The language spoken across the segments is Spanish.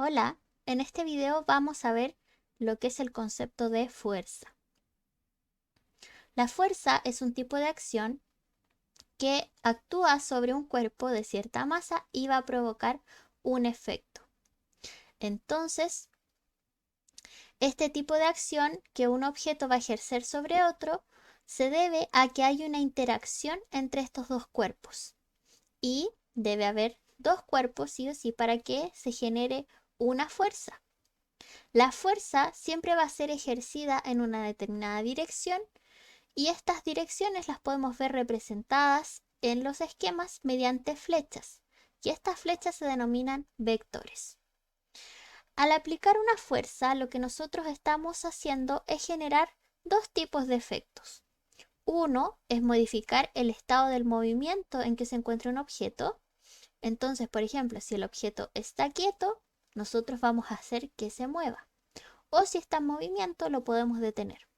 Hola, en este video vamos a ver lo que es el concepto de fuerza. La fuerza es un tipo de acción que actúa sobre un cuerpo de cierta masa y va a provocar un efecto. Entonces, este tipo de acción que un objeto va a ejercer sobre otro se debe a que hay una interacción entre estos dos cuerpos y debe haber dos cuerpos sí o sí para que se genere una fuerza. La fuerza siempre va a ser ejercida en una determinada dirección y estas direcciones las podemos ver representadas en los esquemas mediante flechas, y estas flechas se denominan vectores. Al aplicar una fuerza, lo que nosotros estamos haciendo es generar dos tipos de efectos. Uno es modificar el estado del movimiento en que se encuentra un objeto. Entonces, por ejemplo, si el objeto está quieto, nosotros vamos a hacer que se mueva. O si está en movimiento, lo podemos detener.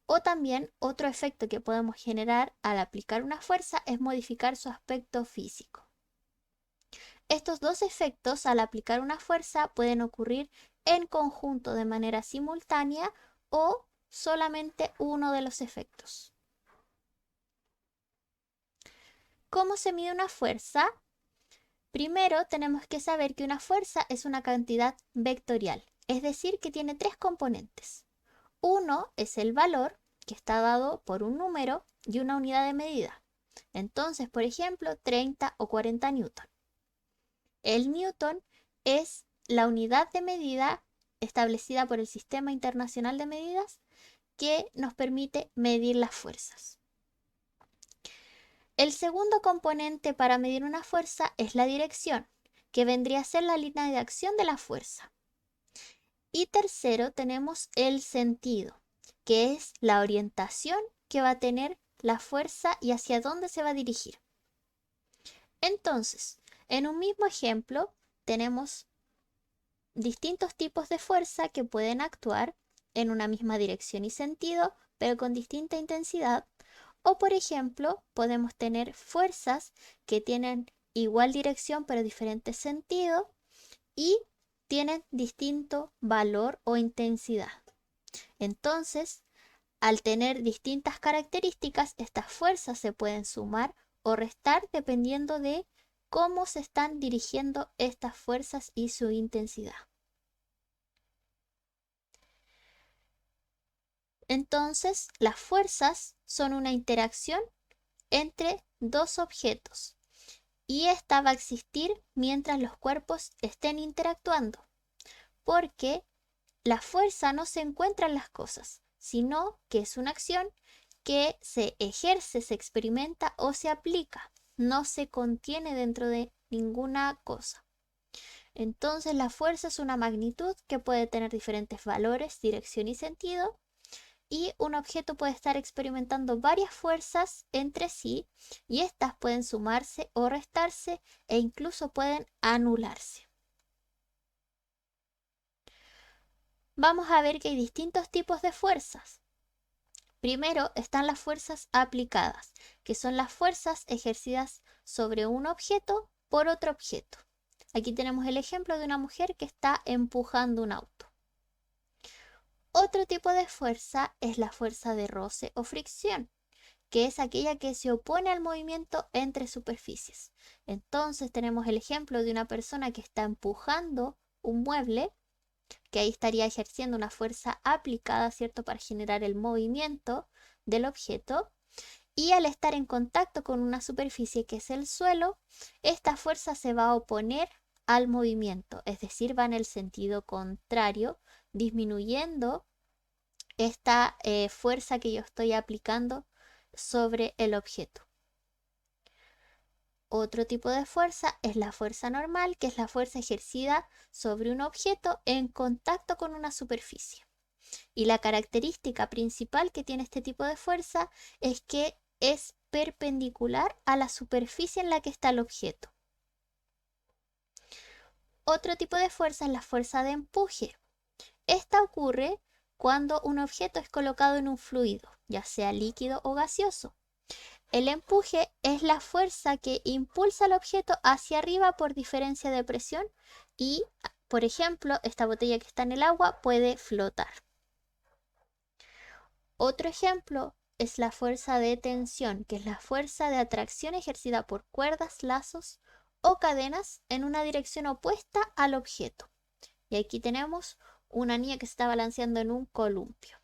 O también otro efecto que podemos generar al aplicar una fuerza es modificar su aspecto físico. Estos dos efectos al aplicar una fuerza pueden ocurrir en conjunto de manera simultánea o solamente uno de los efectos. ¿Cómo se mide una fuerza? Primero tenemos que saber que una fuerza es una cantidad vectorial, es decir, que tiene tres componentes. Uno es el valor, que está dado por un número y una unidad de medida. Entonces, por ejemplo, 30 o 40 newton. El newton es la unidad de medida establecida por el Sistema Internacional de Medidas que nos permite medir las fuerzas. El segundo componente para medir una fuerza es la dirección, que vendría a ser la línea de acción de la fuerza. Y tercero tenemos el sentido, que es la orientación que va a tener la fuerza y hacia dónde se va a dirigir. Entonces, en un mismo ejemplo tenemos distintos tipos de fuerza que pueden actuar en una misma dirección y sentido, pero con distinta intensidad. O por ejemplo, podemos tener fuerzas que tienen igual dirección pero diferente sentido y tienen distinto valor o intensidad. Entonces, al tener distintas características, estas fuerzas se pueden sumar o restar dependiendo de cómo se están dirigiendo estas fuerzas y su intensidad. Entonces, las fuerzas son una interacción entre dos objetos y esta va a existir mientras los cuerpos estén interactuando, porque la fuerza no se encuentra en las cosas, sino que es una acción que se ejerce, se experimenta o se aplica, no se contiene dentro de ninguna cosa. Entonces la fuerza es una magnitud que puede tener diferentes valores, dirección y sentido, y un objeto puede estar experimentando varias fuerzas entre sí y estas pueden sumarse o restarse e incluso pueden anularse. Vamos a ver que hay distintos tipos de fuerzas. Primero están las fuerzas aplicadas, que son las fuerzas ejercidas sobre un objeto por otro objeto. Aquí tenemos el ejemplo de una mujer que está empujando un auto. Otro tipo de fuerza es la fuerza de roce o fricción, que es aquella que se opone al movimiento entre superficies. Entonces tenemos el ejemplo de una persona que está empujando un mueble, que ahí estaría ejerciendo una fuerza aplicada, ¿cierto?, para generar el movimiento del objeto. Y al estar en contacto con una superficie que es el suelo, esta fuerza se va a oponer al movimiento, es decir, va en el sentido contrario, disminuyendo esta fuerza que yo estoy aplicando sobre el objeto. Otro tipo de fuerza es la fuerza normal, que es la fuerza ejercida sobre un objeto en contacto con una superficie. Y la característica principal que tiene este tipo de fuerza es que es perpendicular a la superficie en la que está el objeto. Otro tipo de fuerza es la fuerza de empuje. Esta ocurre cuando un objeto es colocado en un fluido, ya sea líquido o gaseoso. El empuje es la fuerza que impulsa al objeto hacia arriba por diferencia de presión y, por ejemplo, esta botella que está en el agua puede flotar. Otro ejemplo es la fuerza de tensión, que es la fuerza de atracción ejercida por cuerdas, lazos o cadenas en una dirección opuesta al objeto. Y aquí tenemos una niña que se está balanceando en un columpio.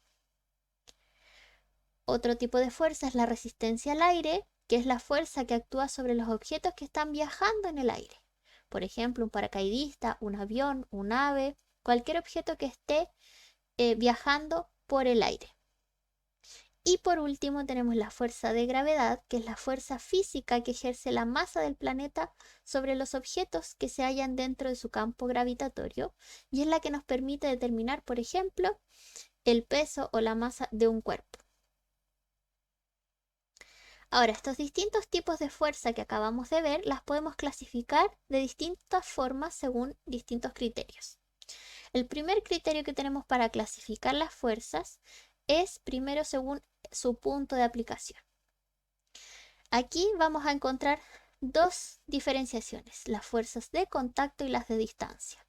Otro tipo de fuerza es la resistencia al aire, que es la fuerza que actúa sobre los objetos que están viajando en el aire. Por ejemplo, un paracaidista, un avión, un ave, cualquier objeto que esté viajando por el aire. Y por último tenemos la fuerza de gravedad, que es la fuerza física que ejerce la masa del planeta sobre los objetos que se hallan dentro de su campo gravitatorio y es la que nos permite determinar, por ejemplo, el peso o la masa de un cuerpo. Ahora, estos distintos tipos de fuerza que acabamos de ver las podemos clasificar de distintas formas según distintos criterios. El primer criterio que tenemos para clasificar las fuerzas es primero según su punto de aplicación. Aquí vamos a encontrar dos diferenciaciones, las fuerzas de contacto y las de distancia.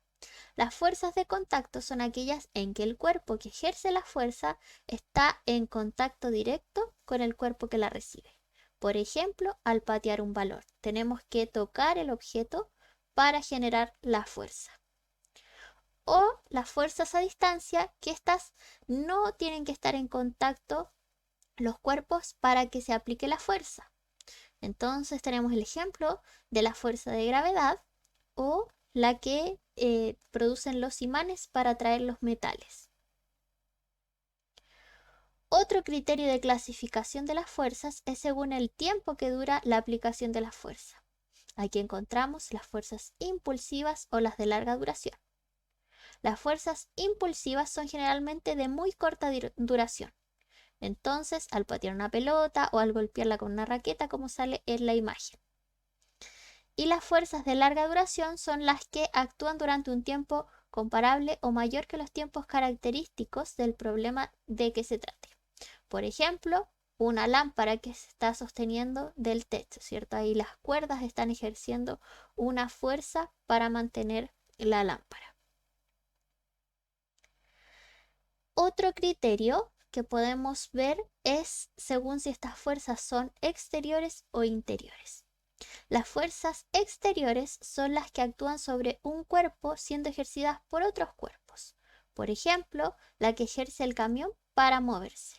Las fuerzas de contacto son aquellas en que el cuerpo que ejerce la fuerza está en contacto directo con el cuerpo que la recibe. Por ejemplo, al patear un balón, tenemos que tocar el objeto para generar la fuerza. O las fuerzas a distancia, que estas no tienen que estar en contacto los cuerpos para que se aplique la fuerza. Entonces tenemos el ejemplo de la fuerza de gravedad o la que producen los imanes para atraer los metales. Otro criterio de clasificación de las fuerzas es según el tiempo que dura la aplicación de la fuerza. Aquí encontramos las fuerzas impulsivas o las de larga duración. Las fuerzas impulsivas son generalmente de muy corta duración. Entonces, al patear una pelota o al golpearla con una raqueta, como sale en la imagen. Y las fuerzas de larga duración son las que actúan durante un tiempo comparable o mayor que los tiempos característicos del problema de que se trate. Por ejemplo, una lámpara que se está sosteniendo del techo, ¿cierto? Ahí las cuerdas están ejerciendo una fuerza para mantener la lámpara. Otro criterio que podemos ver es según si estas fuerzas son exteriores o interiores. Las fuerzas exteriores son las que actúan sobre un cuerpo siendo ejercidas por otros cuerpos. Por ejemplo, la que ejerce el camión para moverse.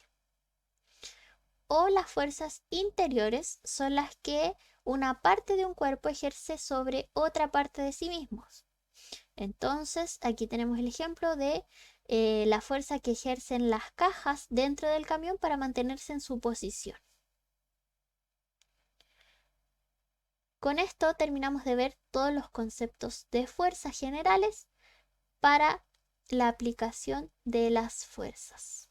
O las fuerzas interiores son las que una parte de un cuerpo ejerce sobre otra parte de sí mismos. Entonces, aquí tenemos el ejemplo de la fuerza que ejercen las cajas dentro del camión para mantenerse en su posición. Con esto terminamos de ver todos los conceptos de fuerzas generales para la aplicación de las fuerzas.